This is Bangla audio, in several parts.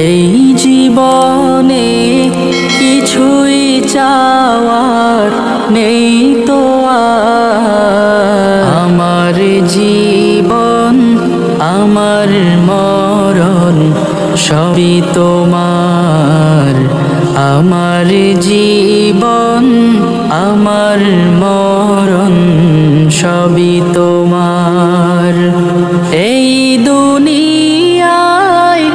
এই জীবনে কিছুই চাওয়ার নেই তো আমার জীবন আমার মরণ সবই তোমার আমার জীবন আমার মরণ সবই তোমার এই দুনিয়ায়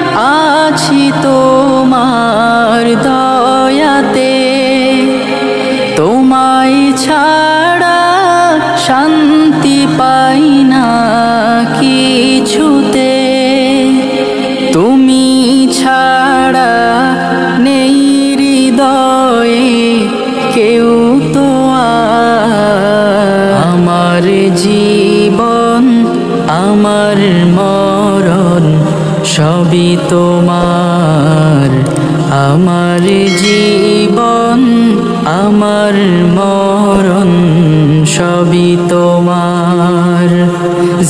আছি তোমার দয়াতে তোমায় ছাড়া শান্তি পাই না কিছুতে তুমি ছাড়া নেই হৃদয়ে কেউ তো আমার জীবন আমার মরণ সবই তোমার আমার জীবন আমার মরণ সবই তোমার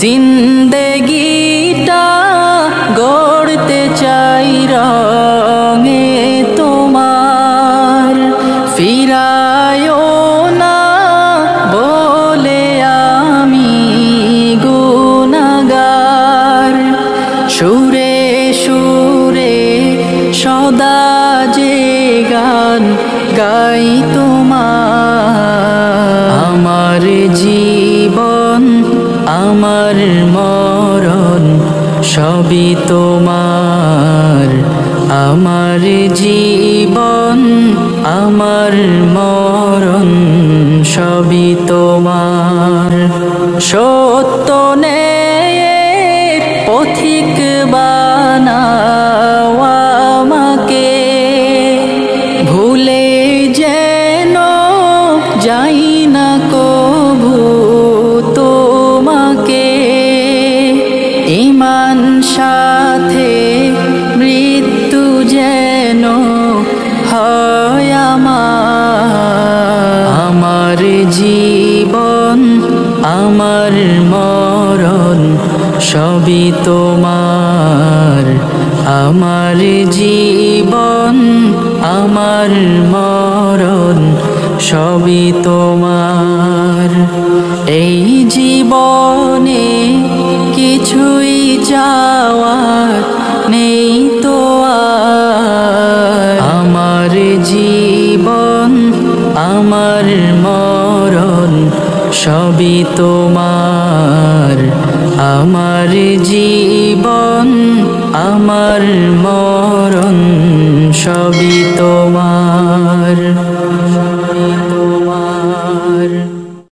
জিন্দেগিটা গড়তে চাই রঙে তোমার ফিরায়ও না বলে আমি গুনাহগার সুরে সুরে সদা যে গান গাই তোমার আমার জীবন আমার মরণ সবই তোমার আমার জীবন আমার মরণ সবই তোমার সত্য ন্যায়ের পথিক বানাও আমাকে ভুলে যেন যাই না কভু তোমাকে ঈমান সাথে মৃত্যু যেন হয় আমার জীবন আমার মরণ সবই তোমার আমার জীবন আমার মরণ সবই তোমার এই জীবনে কিছুই চাওয়ার নেই তো আমার জীবন আমার মরণ সবই তোমার আমার জীবন আমার মরণ সবই